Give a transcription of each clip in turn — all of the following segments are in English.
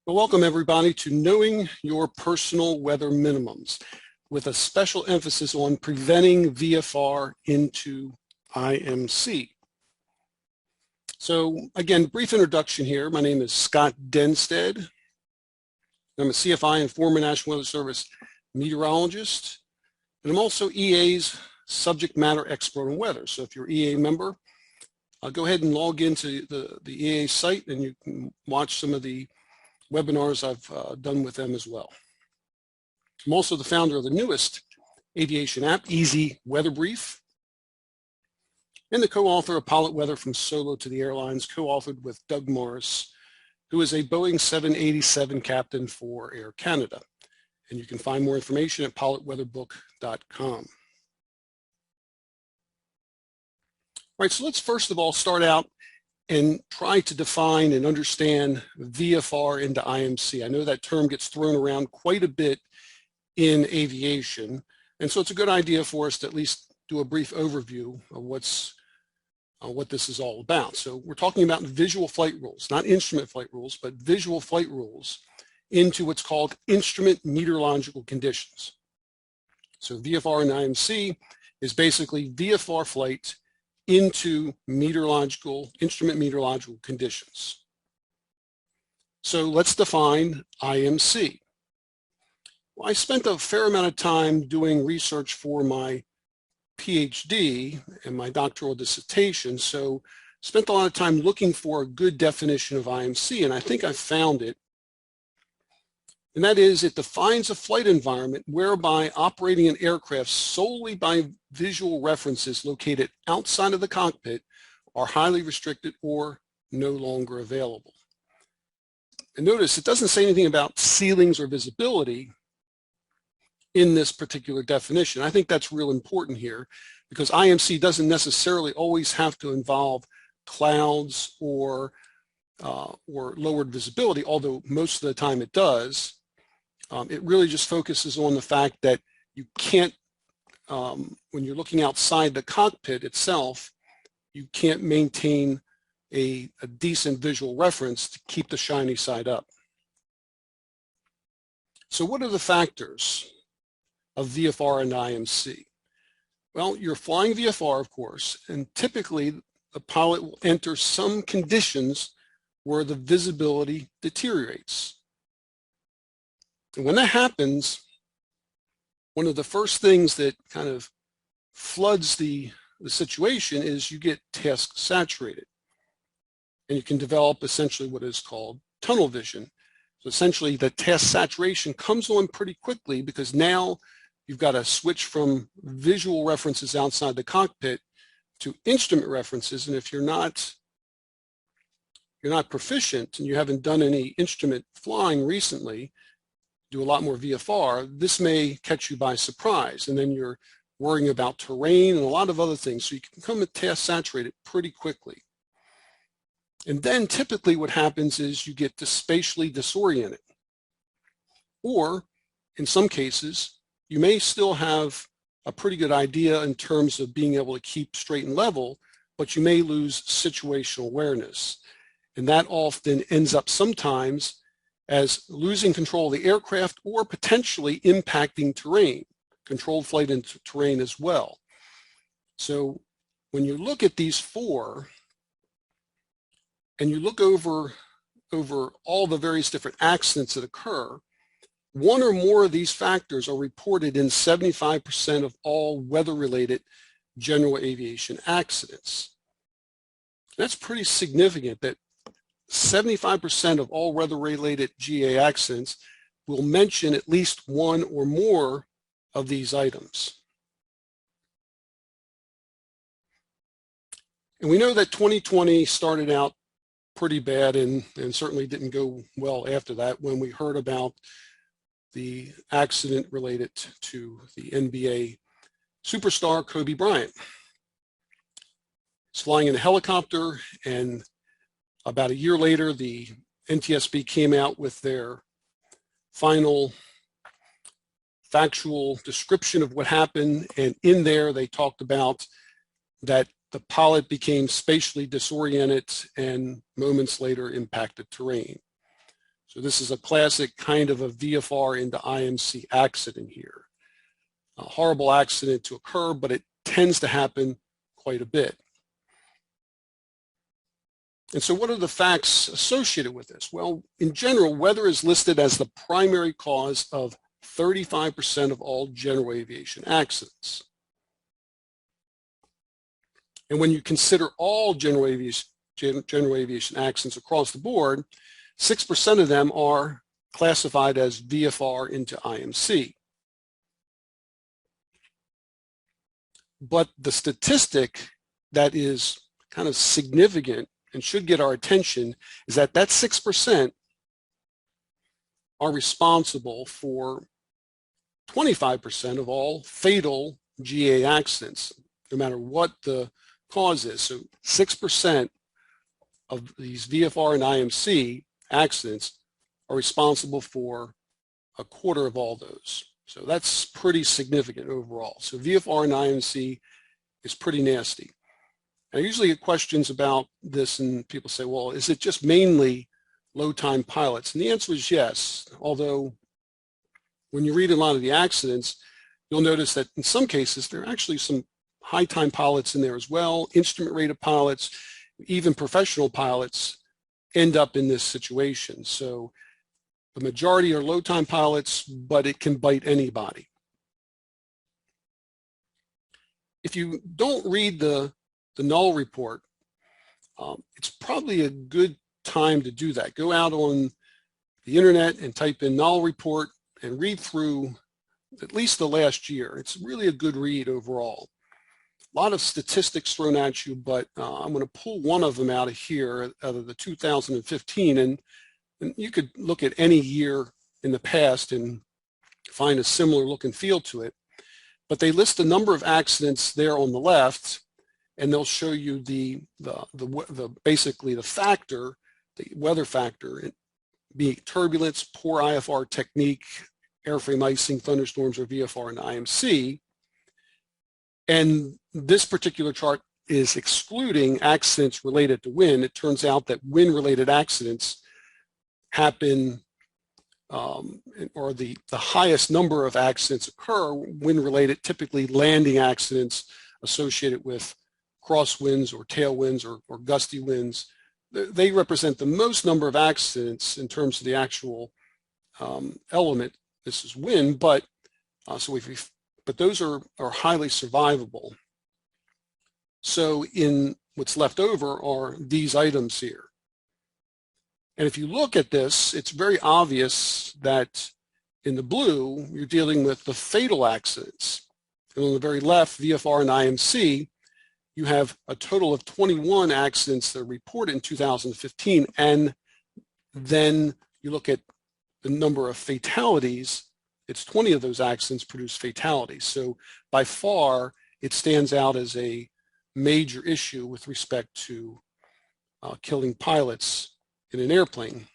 Well, welcome everybody to Knowing Your Personal Weather Minimums, with a special emphasis on preventing VFR into IMC. So again, brief introduction here. My name is Scott Denstead. I'm a CFI and former National Weather Service meteorologist, and I'm also EA's subject matter expert on weather. So if you're an EA member, go ahead and log into the EA site and you can watch some of the webinars I've done with them as well. I'm also the founder of the newest aviation app, Easy Weather Brief, and the co-author of Pilot Weather from Solo to the Airlines, co-authored with Doug Morris, who is a Boeing 787 captain for Air Canada. And you can find more information at pilotweatherbook.com. All right, so let's first of all start out and try to define and understand VFR into IMC. I know that term gets thrown around quite a bit in aviation, and so it's a good idea for us to at least do a brief overview of what this is all about. So we're talking about visual flight rules, not instrument flight rules, but visual flight rules into what's called instrument meteorological conditions. So VFR in IMC is basically VFR flight into instrument meteorological conditions. So let's define IMC. Well, I spent a fair amount of time doing research for my PhD and my doctoral dissertation, so spent a lot of time looking for a good definition of IMC, and I think I found it. And that is, it defines a flight environment whereby operating an aircraft solely by visual references located outside of the cockpit are highly restricted or no longer available. And notice it doesn't say anything about ceilings or visibility in this particular definition. I think that's real important here, because IMC doesn't necessarily always have to involve clouds or lowered visibility, although most of the time it does. It really just focuses on the fact that you can't, when you're looking outside the cockpit itself, you can't maintain a decent visual reference to keep the shiny side up. So what are the factors of VFR and IMC? Well, you're flying VFR, of course, and typically the pilot will enter some conditions where the visibility deteriorates. And when that happens, one of the first things that kind of floods the situation is you get task saturated. And you can develop essentially what is called tunnel vision. So essentially the task saturation comes on pretty quickly, because now you've got to switch from visual references outside the cockpit to instrument references. And if you're not proficient and you haven't done any instrument flying recently, do a lot more VFR, this may catch you by surprise, and then you're worrying about terrain and a lot of other things. So you can become task saturated pretty quickly. And then typically what happens is you get spatially disoriented. Or in some cases, you may still have a pretty good idea in terms of being able to keep straight and level, but you may lose situational awareness. And that often ends up sometimes as losing control of the aircraft or potentially impacting terrain, controlled flight into terrain as well. So when you look at these four and you look over all the various different accidents that occur, one or more of these factors are reported in 75% of all weather-related general aviation accidents. That's pretty significant, that 75% of all weather-related GA accidents will mention at least one or more of these items. And we know that 2020 started out pretty bad and certainly didn't go well after that, when we heard about the accident related to the NBA superstar Kobe Bryant. He's flying in a helicopter, and about a year later, the NTSB came out with their final factual description of what happened, and in there they talked about that the pilot became spatially disoriented and moments later impacted terrain. So this is a classic kind of a VFR into IMC accident here. A horrible accident to occur, but it tends to happen quite a bit. And so what are the facts associated with this? Well, in general, weather is listed as the primary cause of 35% of all general aviation accidents. And when you consider all general aviation accidents across the board, 6% of them are classified as VFR into IMC. But the statistic that is kind of significant and should get our attention is that 6% are responsible for 25% of all fatal GA accidents, no matter what the cause is. So 6% of these VFR and IMC accidents are responsible for a quarter of all those. So that's pretty significant overall. So VFR and IMC is pretty nasty. And I usually get questions about this and people say, well, is it just mainly low-time pilots? And the answer is yes, although when you read a lot of the accidents, you'll notice that in some cases, there are actually some high-time pilots in there as well, instrument-rated pilots, even professional pilots end up in this situation. So the majority are low-time pilots, but it can bite anybody. If you don't read the Null Report, it's probably a good time to do that. Go out on the internet and type in Null Report and read through at least the last year. It's really a good read overall. A lot of statistics thrown at you, but I'm going to pull one of them out of here, out of the 2015, and you could look at any year in the past and find a similar look and feel to it. But they list the number of accidents there on the left, and they'll show you basically the factor, the weather factor, be it turbulence, poor IFR technique, airframe icing, thunderstorms, or VFR and IMC. And this particular chart is excluding accidents related to wind. It turns out that wind-related accidents happen, or the highest number of accidents occur wind-related, typically landing accidents associated with crosswinds or tailwinds or gusty winds. They represent the most number of accidents in terms of the actual element. This is wind, but but those are highly survivable. So in what's left over are these items here. And if you look at this, it's very obvious that in the blue, you're dealing with the fatal accidents. And on the very left, VFR and IMC, you have a total of 21 accidents that are reported in 2015. And then you look at the number of fatalities, it's 20 of those accidents produce fatalities. So by far, it stands out as a major issue with respect to killing pilots in an airplane.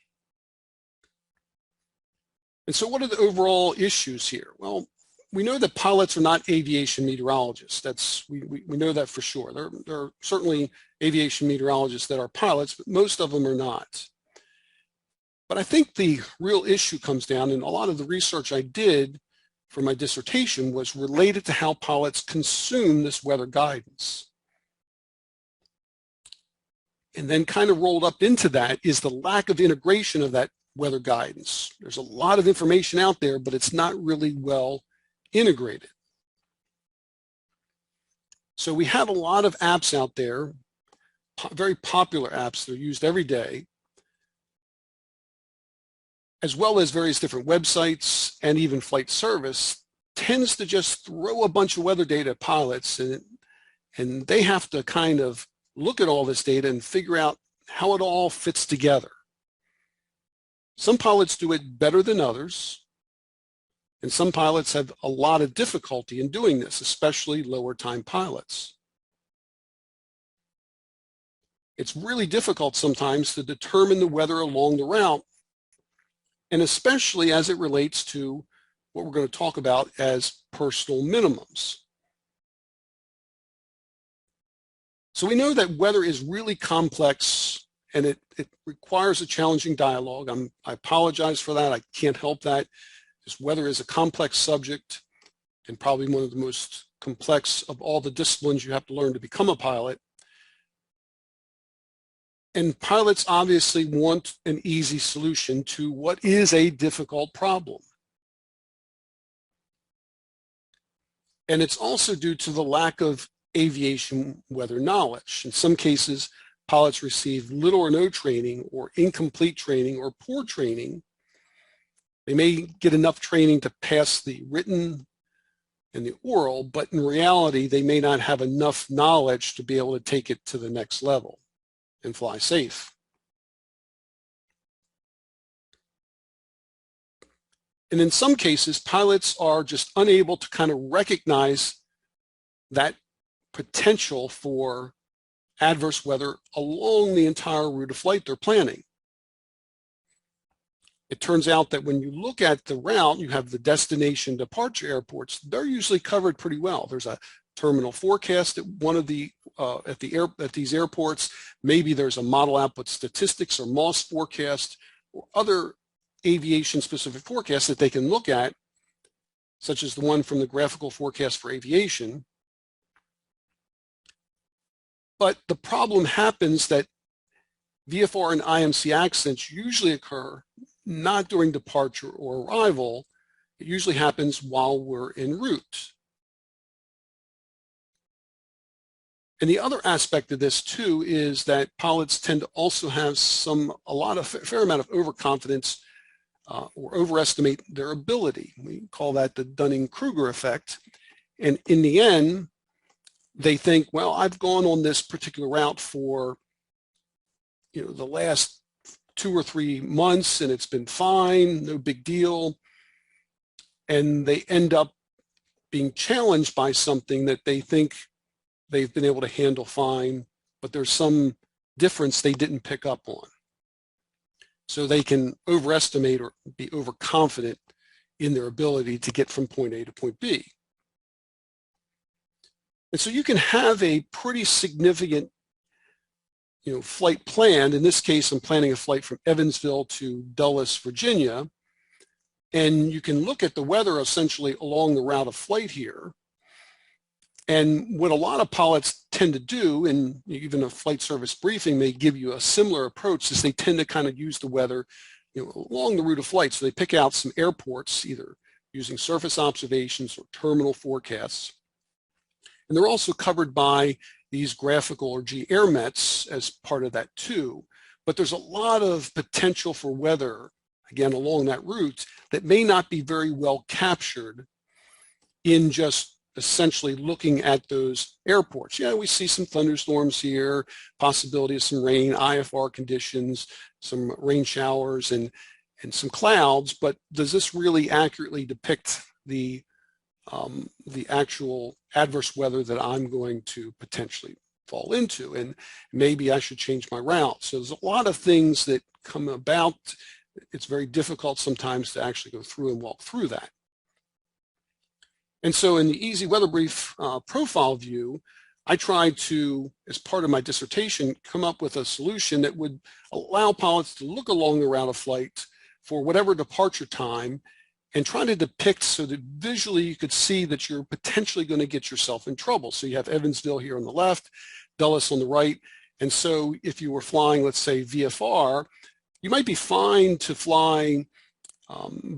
And so what are the overall issues here? Well, we know that pilots are not aviation meteorologists. We know that for sure. There are certainly aviation meteorologists that are pilots, but most of them are not. But I think the real issue comes down, and a lot of the research I did for my dissertation was related to how pilots consume this weather guidance. And then kind of rolled up into that is the lack of integration of that weather guidance. There's a lot of information out there, but it's not really well integrated. So we have a lot of apps out there, very popular apps that are used every day, as well as various different websites and even flight service, tends to just throw a bunch of weather data at pilots, and they have to kind of look at all this data and figure out how it all fits together. Some pilots do it better than others, and some pilots have a lot of difficulty in doing this, especially lower time pilots. It's really difficult sometimes to determine the weather along the route, and especially as it relates to what we're going to talk about as personal minimums. So we know that weather is really complex and it requires a challenging dialogue. I apologize for that. I can't help that. This weather is a complex subject and probably one of the most complex of all the disciplines you have to learn to become a pilot. And pilots obviously want an easy solution to what is a difficult problem. And it's also due to the lack of aviation weather knowledge. In some cases, pilots receive little or no training, or incomplete training, or poor training. They may get enough training to pass the written and the oral, but in reality, they may not have enough knowledge to be able to take it to the next level and fly safe. And in some cases, pilots are just unable to kind of recognize that potential for adverse weather along the entire route of flight they're planning. It turns out that when you look at the route, you have the destination departure airports. They're usually covered pretty well. There's a terminal forecast at one of the at these airports. Maybe there's a model output statistics or MOS forecast or other aviation specific forecasts that they can look at, such as the one from the graphical forecast for aviation. But the problem happens that VFR and IMC accidents usually occur not during departure or arrival. It usually happens while we're en route. And the other aspect of this too is that pilots tend to also have a fair amount of overconfidence or overestimate their ability. We call that the Dunning-Kruger effect. And in the end, they think, well, I've gone on this particular route for the last 2 or 3 months and it's been fine, no big deal. And they end up being challenged by something that they think they've been able to handle fine, but there's some difference they didn't pick up on. So they can overestimate or be overconfident in their ability to get from point A to point B. And so you can have a pretty significant flight planned. In this case, I'm planning a flight from Evansville to Dulles, Virginia. And you can look at the weather essentially along the route of flight here. And what a lot of pilots tend to do, and even a flight service briefing may give you a similar approach, is they tend to kind of use the weather along the route of flight. So they pick out some airports, either using surface observations or terminal forecasts. And they're also covered by these graphical or GAirmets as part of that too. But there's a lot of potential for weather, again, along that route that may not be very well captured in just essentially looking at those airports. Yeah, we see some thunderstorms here, possibility of some rain, IFR conditions, some rain showers and some clouds, but does this really accurately depict the actual adverse weather that I'm going to potentially fall into? And maybe I should change my route. So there's a lot of things that come about. It's very difficult sometimes to actually go through and walk through that. And so in the Easy Weather Brief profile view, I tried to, as part of my dissertation, come up with a solution that would allow pilots to look along the route of flight for whatever departure time and try to depict so that visually you could see that you're potentially going to get yourself in trouble. So you have Evansville here on the left, Dulles on the right. And so if you were flying, let's say, VFR, you might be fine to fly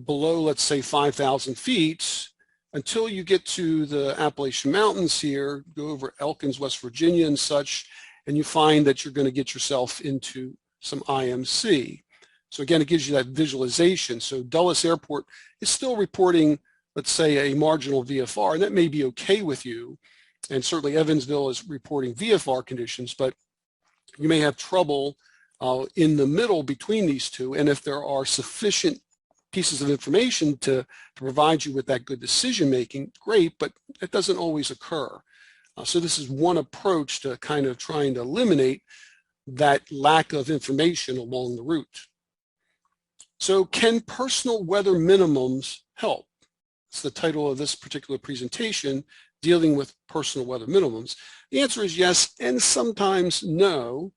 below, let's say, 5,000 feet until you get to the Appalachian Mountains here, go over Elkins, West Virginia and such, and you find that you're going to get yourself into some IMC. So again, it gives you that visualization. So Dulles Airport is still reporting, let's say, a marginal VFR, and that may be okay with you. And certainly Evansville is reporting VFR conditions, but you may have trouble in the middle between these two. And if there are sufficient pieces of information to provide you with that good decision making, great, but it doesn't always occur. So this is one approach to kind of trying to eliminate that lack of information along the route. So can personal weather minimums help? It's the title of this particular presentation, dealing with personal weather minimums. The answer is yes and sometimes no,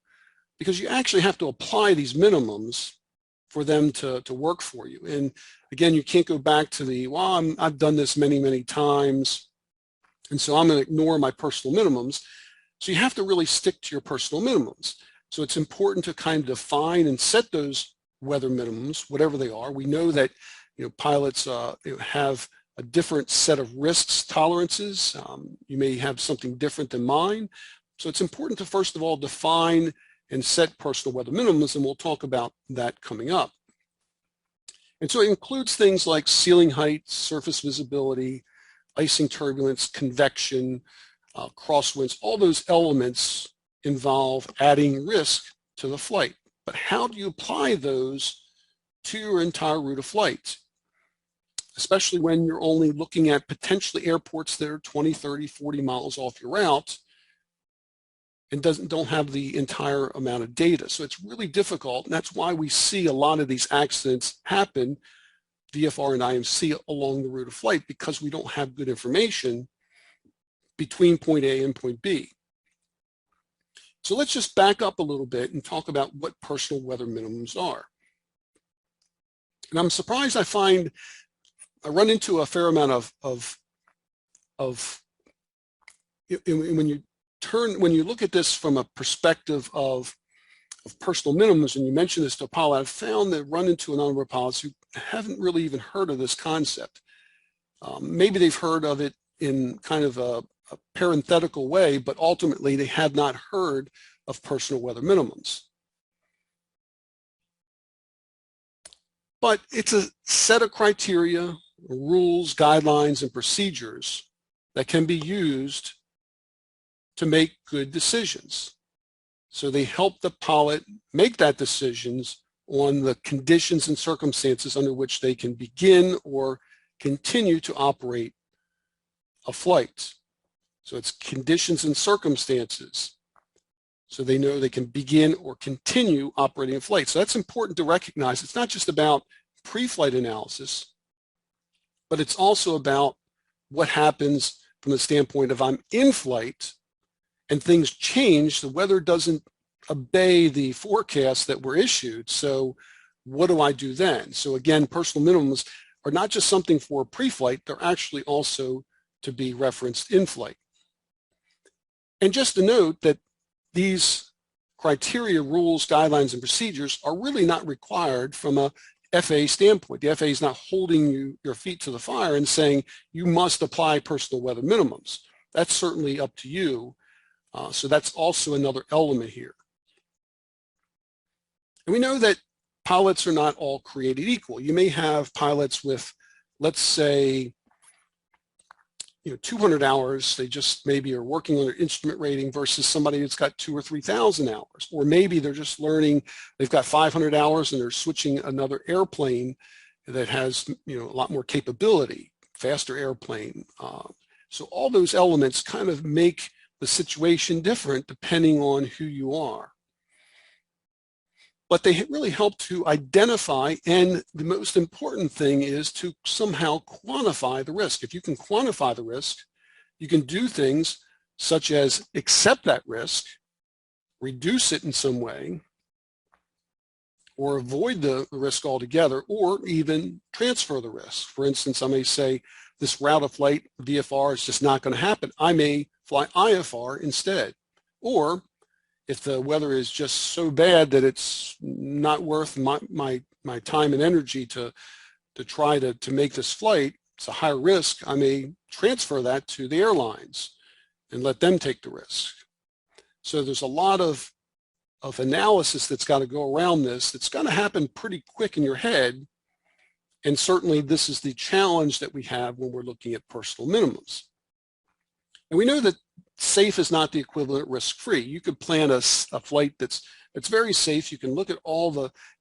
because you actually have to apply these minimums for them to work for you. And again, you can't go back to the, well, I've done this many, many times, and so I'm going to ignore my personal minimums. So you have to really stick to your personal minimums. So it's important to kind of define and set those weather minimums, whatever they are. We know that pilots have a different set of risks tolerances. You may have something different than mine. So it's important to first of all define and set personal weather minimums, and we'll talk about that coming up. And so it includes things like ceiling height, surface visibility, icing turbulence, convection, crosswinds. All those elements involve adding risk to the flight. But how do you apply those to your entire route of flight? Especially when you're only looking at potentially airports that are 20, 30, 40 miles off your route and don't have the entire amount of data. So it's really difficult, and that's why we see a lot of these accidents happen, VFR and IMC, along the route of flight, because we don't have good information between point A and point B. So let's just back up a little bit and talk about what personal weather minimums are. And I'm surprised I run into a fair amount when you look at this from a perspective of personal minimums, and you mention this to a pilot, I've found that run into a number of pilots who haven't really even heard of this concept. Maybe they've heard of it in kind of a parenthetical way, but ultimately they have not heard of personal weather minimums. But it's a set of criteria, rules, guidelines, and procedures that can be used to make good decisions. So they help the pilot make that decisions on the conditions and circumstances under which they can begin or continue to operate a flight. So it's conditions and circumstances. So they know they can begin or continue operating a flight. So that's important to recognize. It's not just about pre-flight analysis, but it's also about what happens from the standpoint of I'm in flight and things change, the weather doesn't obey the forecast that were issued. So what do I do then? So again, personal minimums are not just something for pre-flight, they're actually also to be referenced in flight. And just to note that these criteria, rules, guidelines, and procedures are really not required from a FAA standpoint. The FAA is not holding your feet to the fire and saying you must apply personal weather minimums. That's certainly up to you. So that's also another element here. And we know that pilots are not all created equal. You may have pilots with, let's say, 200 hours, they just maybe are working on their instrument rating versus somebody that's got 2,000 or 3,000 hours. Or maybe they're just learning, they've got 500 hours and they're switching another airplane that has a lot more capability, faster airplane. So all those elements kind of make the situation different depending on who you are. But they really help to identify, and the most important thing is to somehow quantify the risk. If you can quantify the risk, you can do things such as accept that risk, reduce it in some way, or avoid the risk altogether, or even transfer the risk. For instance, I may say this route of flight, VFR, is just not going to happen. I may fly IFR instead. Or if the weather is just so bad that it's not worth my time and energy to try to make this flight, it's a higher risk, I may transfer that to the airlines and let them take the risk. So there's a lot of analysis that's got to go around this. That's going to happen pretty quick in your head. And certainly this is the challenge that we have when we're looking at personal minimums. And we know that safe is not the equivalent risk-free. You could plan a flight that's very safe. You can look at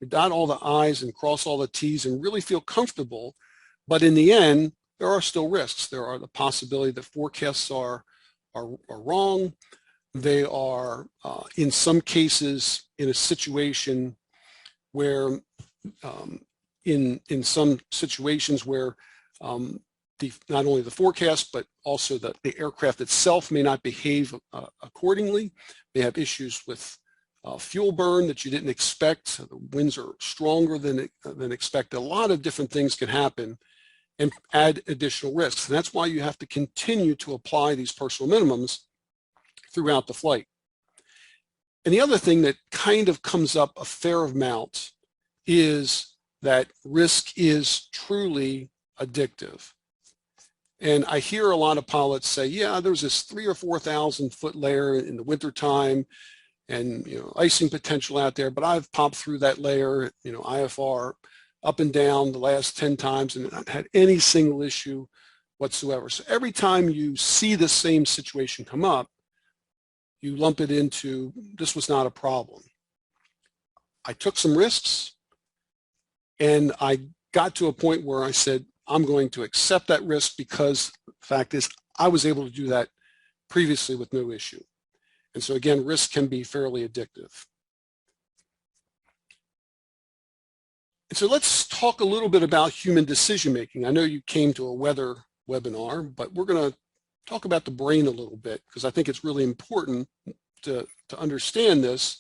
dot all the I's and cross all the T's and really feel comfortable. But in the end, there are still risks. There are the possibility that forecasts are wrong. They are, in some cases, in a situation where, in some situations where not only the forecast, but also the aircraft itself may not behave accordingly. They have issues with fuel burn that you didn't expect. The winds are stronger than expected. A lot of different things can happen and add additional risks. And that's why you have to continue to apply these personal minimums throughout the flight. And the other thing that kind of comes up a fair amount is that risk is truly addictive. And I hear a lot of pilots say, yeah, there's this 3,000 or 4,000 foot layer in the wintertime and, icing potential out there, but I've popped through that layer, IFR up and down the last 10 times and not had any single issue whatsoever. So every time you see the same situation come up, you lump it into, this was not a problem. I took some risks and I got to a point where I said, I'm going to accept that risk because the fact is I was able to do that previously with no issue. And so again, risk can be fairly addictive. And so let's talk a little bit about human decision making. I know you came to a weather webinar, but we're going to talk about the brain a little bit because I think it's really important to understand this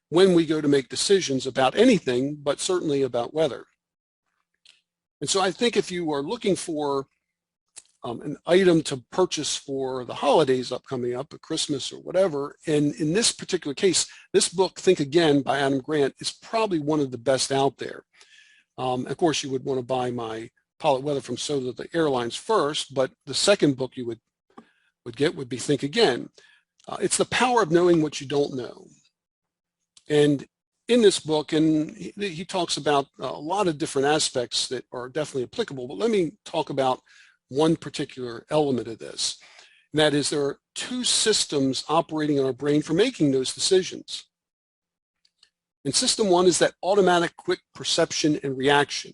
when we go to make decisions about anything, but certainly about weather. And so I think if you are looking for an item to purchase for the holidays coming up, at Christmas or whatever, and in this particular case, this book, Think Again by Adam Grant, is probably one of the best out there. Of course, you would want to buy my Pilot Weather from So That the Airlines first, but the second book you would get would be Think Again. It's the power of knowing what you don't know. And in this book, and he talks about a lot of different aspects that are definitely applicable, but let me talk about one particular element of this. And that is there are two systems operating in our brain for making those decisions. And system one is that automatic quick perception and reaction.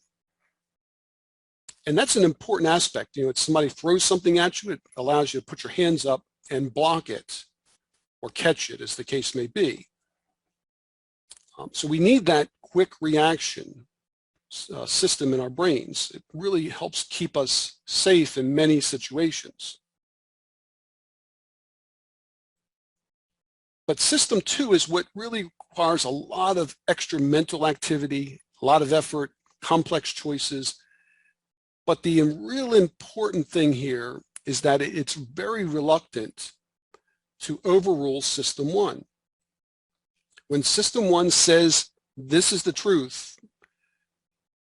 And that's an important aspect. It's somebody throws something at you, it allows you to put your hands up and block it or catch it, as the case may be. So we need that quick reaction system in our brains. It really helps keep us safe in many situations. But system two is what really requires a lot of extra mental activity, a lot of effort, complex choices. But the real important thing here is that it's very reluctant to overrule system one. When system one says this is the truth,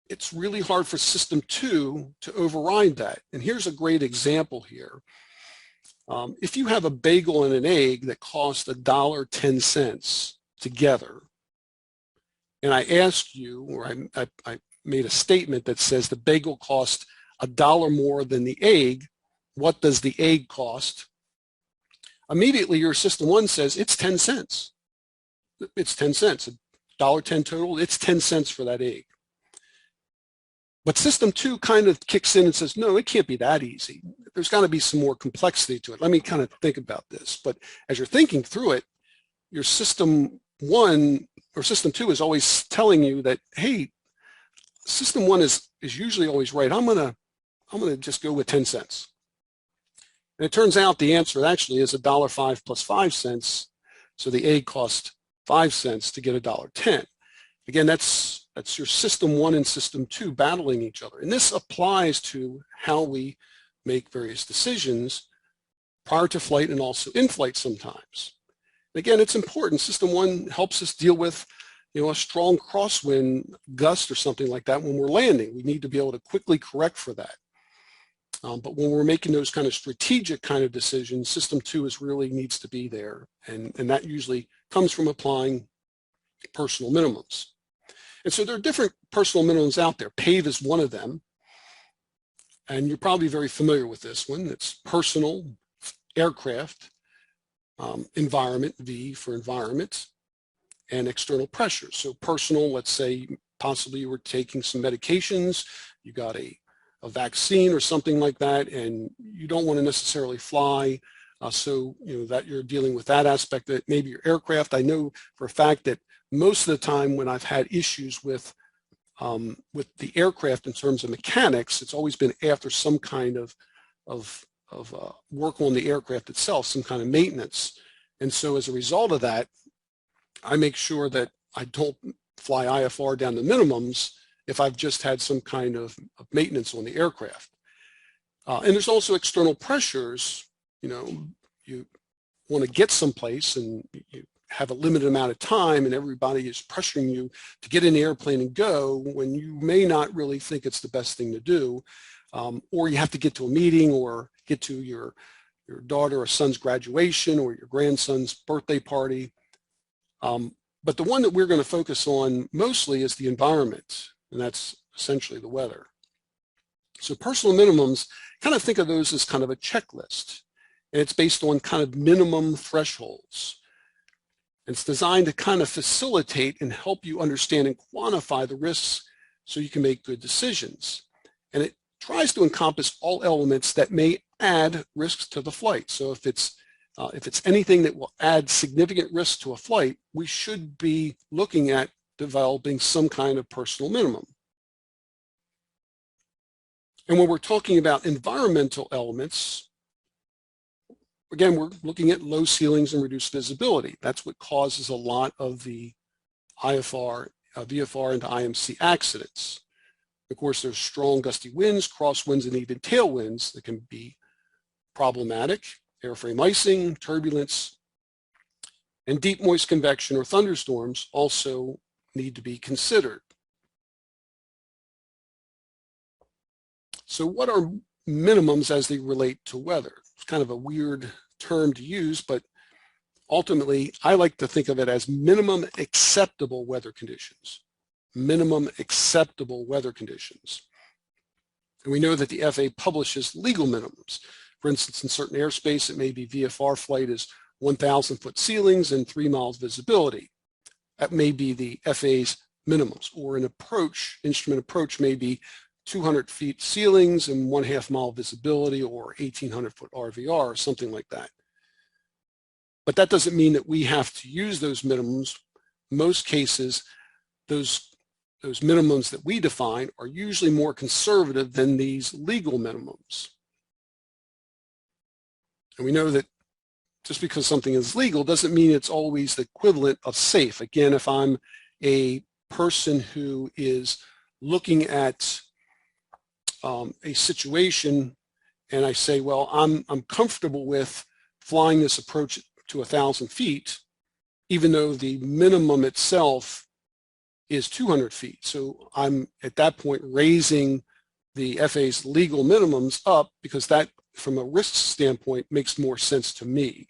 it's really hard for system two to override that. And here's a great example here. If you have a bagel and an egg that cost $1.10 together, and I asked you, or I made a statement that says the bagel cost $1 more than the egg, what does the egg cost? Immediately your system one says it's 10 cents. It's 10 cents, $1.10 total, it's 10 cents for that egg. But system two kind of kicks in and says, no, it can't be that easy. There's got to be some more complexity to it. Let me kind of think about this. But as you're thinking through it, your system one or system two is always telling you that, hey, system one is usually always right. I'm gonna just go with 10 cents. And it turns out the answer actually is $1.05 plus 5 cents. So the egg cost 5 cents to get $1.10. Again, that's your system one and system two battling each other. And this applies to how we make various decisions prior to flight and also in flight sometimes. And again, it's important. System one helps us deal with a strong crosswind gust or something like that when we're landing. We need to be able to quickly correct for that. But when we're making those kind of strategic kind of decisions, system two really needs to be there. And that usually comes from applying personal minimums. And so there are different personal minimums out there. PAVE is one of them. And you're probably very familiar with this one. It's personal, aircraft, environment, V for environment, and external pressures. So personal, let's say possibly you were taking some medications, you got a vaccine or something like that, and you don't want to necessarily fly. So that you're dealing with that aspect. That maybe your aircraft. I know for a fact that most of the time when I've had issues with the aircraft in terms of mechanics, it's always been after some kind of work on the aircraft itself, some kind of maintenance. And so as a result of that, I make sure that I don't fly IFR down to minimums if I've just had some kind of maintenance on the aircraft. And there's also external pressures. You want to get someplace and you have a limited amount of time and everybody is pressuring you to get in the airplane and go when you may not really think it's the best thing to do. Or you have to get to a meeting or get to your daughter or son's graduation or your grandson's birthday party. But the one that we're going to focus on mostly is the environment, and that's essentially the weather. So personal minimums, kind of think of those as kind of a checklist, and it's based on kind of minimum thresholds. It's designed to kind of facilitate and help you understand and quantify the risks so you can make good decisions. And it tries to encompass all elements that may add risks to the flight. So if it's anything that will add significant risk to a flight, we should be looking at developing some kind of personal minimum. And when we're talking about environmental elements, again, we're looking at low ceilings and reduced visibility. That's what causes a lot of the VFR into IMC accidents. Of course, there's strong gusty winds, crosswinds, and even tailwinds that can be problematic. Airframe icing, turbulence, and deep moist convection or thunderstorms also need to be considered. So what are minimums as they relate to weather? It's kind of a weird term to use, but ultimately I like to think of it as minimum acceptable weather conditions. Minimum acceptable weather conditions. And we know that the FAA publishes legal minimums. For instance, in certain airspace, it may be VFR flight is 1,000 foot ceilings and 3 miles visibility. That may be the FAA's minimums, or an instrument approach may be 200 feet ceilings and 1/2 mile visibility, or 1,800 foot RVR, or something like that. But that doesn't mean that we have to use those minimums. Most cases, those minimums that we define are usually more conservative than these legal minimums. And we know that just because something is legal doesn't mean it's always the equivalent of safe. Again, if I'm a person who is looking at a situation and I say, well, I'm comfortable with flying this approach to 1,000 feet, even though the minimum itself is 200 feet. So I'm at that point raising the FAA's legal minimums up because that, from a risk standpoint, makes more sense to me.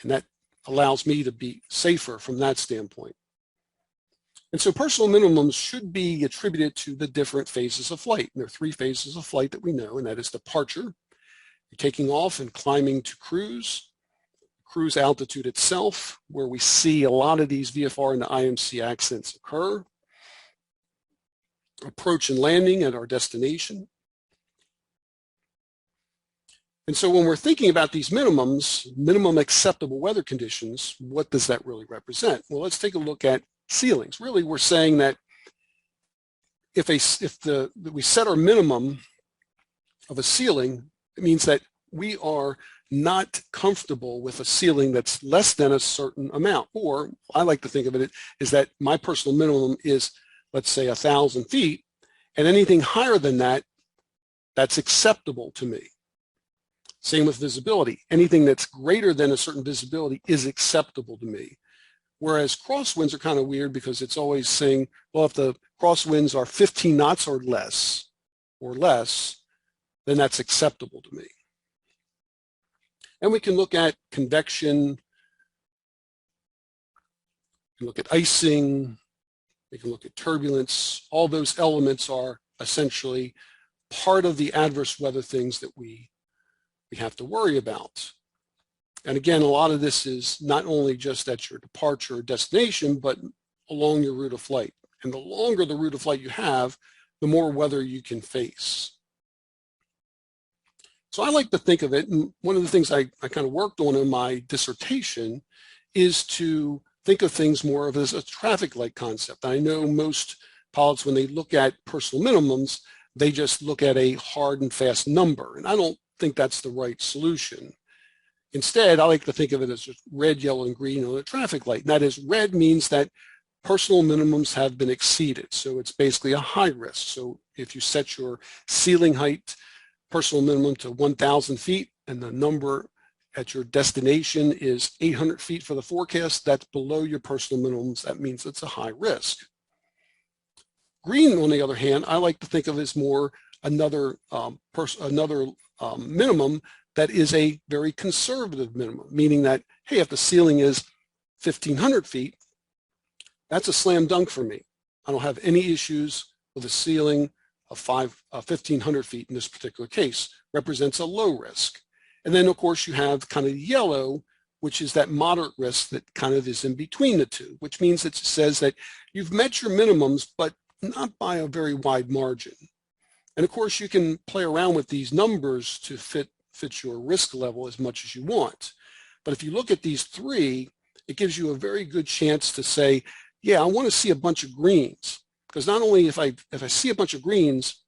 And that allows me to be safer from that standpoint. And so personal minimums should be attributed to the different phases of flight. And there are 3 phases of flight that we know, and that is departure, you're taking off and climbing to cruise altitude itself, where we see a lot of these VFR and IMC accidents occur, approach and landing at our destination. And so when we're thinking about these minimums, minimum acceptable weather conditions, what does that really represent? Well, let's take a look at ceilings. Really, we're saying that if we set our minimum of a ceiling, it means that we are not comfortable with a ceiling that's less than a certain amount. Or I like to think of it is that my personal minimum is, let's say, 1,000 feet, and anything higher than that, that's acceptable to me. Same with visibility. Anything that's greater than a certain visibility is acceptable to me. Whereas crosswinds are kind of weird because it's always saying, well, if the crosswinds are 15 knots or less, then that's acceptable to me. And we can look at convection, we can look at icing, we can look at turbulence. All those elements are essentially part of the adverse weather things that we have to worry about. And again, a lot of this is not only just at your departure or destination, but along your route of flight. And the longer the route of flight you have, the more weather you can face. So I like to think of it, and one of the things I kind of worked on in my dissertation is to think of things more of as a traffic light concept. I know most pilots, when they look at personal minimums, they just look at a hard and fast number, and I don't think that's the right solution. Instead, I like to think of it as just red, yellow, and green on a traffic light. And that is, red means that personal minimums have been exceeded. So it's basically a high risk. So if you set your ceiling height personal minimum to 1,000 feet and the number at your destination is 800 feet for the forecast, that's below your personal minimums. That means it's a high risk. Green, on the other hand, I like to think of as more another minimum that is a very conservative minimum, meaning that, hey, if the ceiling is 1,500 feet, that's a slam dunk for me. I don't have any issues with a ceiling of 1,500 feet in this particular case, represents a low risk. And then, of course, you have kind of yellow, which is that moderate risk that kind of is in between the two, which means it says that you've met your minimums, but not by a very wide margin. And of course, you can play around with these numbers to fit your risk level as much as you want. But if you look at these three, it gives you a very good chance to say, yeah, I want to see a bunch of greens. Because not only if I see a bunch of greens,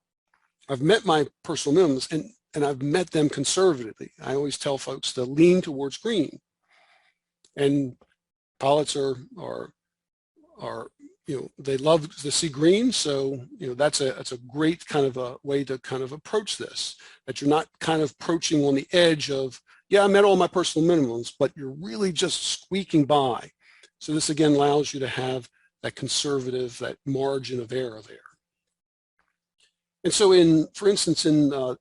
I've met my personal minimums and I've met them conservatively. I always tell folks to lean towards green. And pilots are they love to see green, so that's a great kind of a way to kind of approach this, that you're not kind of approaching on the edge of, yeah, I met all my personal minimums, but you're really just squeaking by. So this again allows you to have that conservative, that margin of error there. And so for instance, in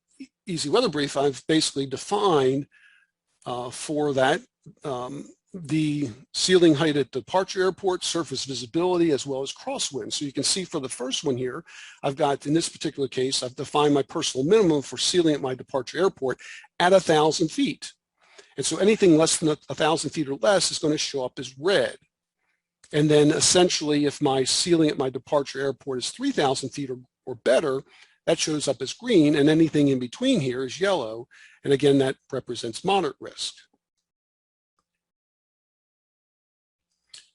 Easy Weather Brief, I've basically defined for that the ceiling height at departure airport, surface visibility, as well as crosswind. So you can see for the first one here, I've got, in this particular case, I've defined my personal minimum for ceiling at my departure airport at 1,000 feet. And so anything less than 1,000 feet or less is going to show up as red. And then essentially, if my ceiling at my departure airport is 3,000 feet or better, that shows up as green, and anything in between here is yellow. And again, that represents moderate risk.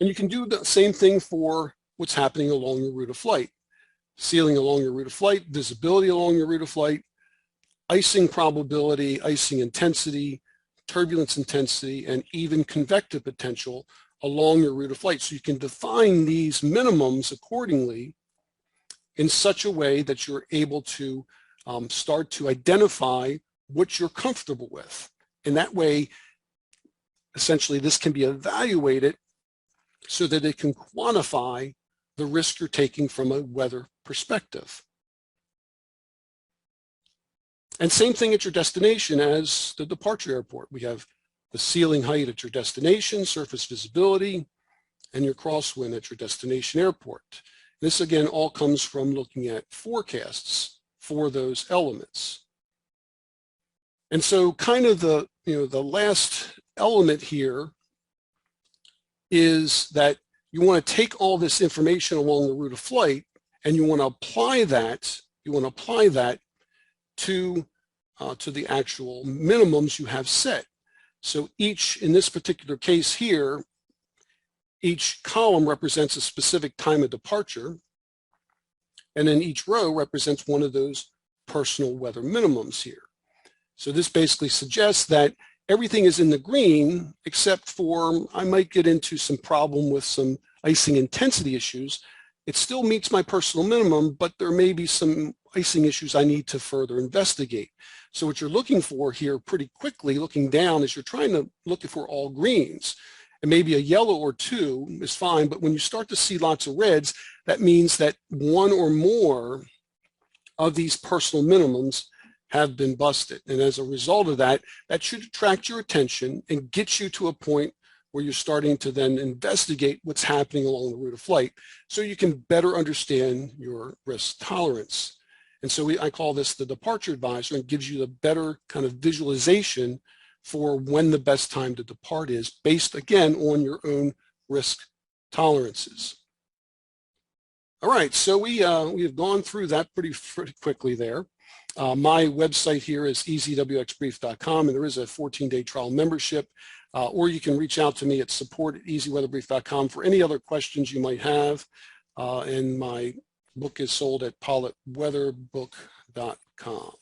And you can do the same thing for what's happening along your route of flight. Ceiling along your route of flight, visibility along your route of flight, icing probability, icing intensity, turbulence intensity, and even convective potential along your route of flight. So you can define these minimums accordingly in such a way that you're able to start to identify what you're comfortable with. And that way, essentially, this can be evaluated so that it can quantify the risk you're taking from a weather perspective. And same thing at your destination as the departure airport. We have the ceiling height at your destination, surface visibility, and your crosswind at your destination airport. This again all comes from looking at forecasts for those elements. And so kind of the last element here is that you want to take all this information along the route of flight and you want to apply that to the actual minimums you have set. So in this particular case here, each column represents a specific time of departure, and then each row represents one of those personal weather minimums here. So this basically suggests that everything is in the green except for, I might get into some problem with some icing intensity issues. It still meets my personal minimum, but there may be some icing issues I need to further investigate. So what you're looking for here pretty quickly, looking down, is you're trying to look for all greens. And maybe a yellow or two is fine, but when you start to see lots of reds, that means that one or more of these personal minimums have been busted. And as a result of that, that should attract your attention and get you to a point where you're starting to then investigate what's happening along the route of flight so you can better understand your risk tolerance. And so I call this the departure advisor, and gives you the better kind of visualization for when the best time to depart is, based again on your own risk tolerances. All right, so we have gone through that pretty quickly there. My website here is easywxbrief.com, and there is a 14-day trial membership, or you can reach out to me at support@easyweatherbrief.com for any other questions you might have. And my book is sold at pilotweatherbook.com.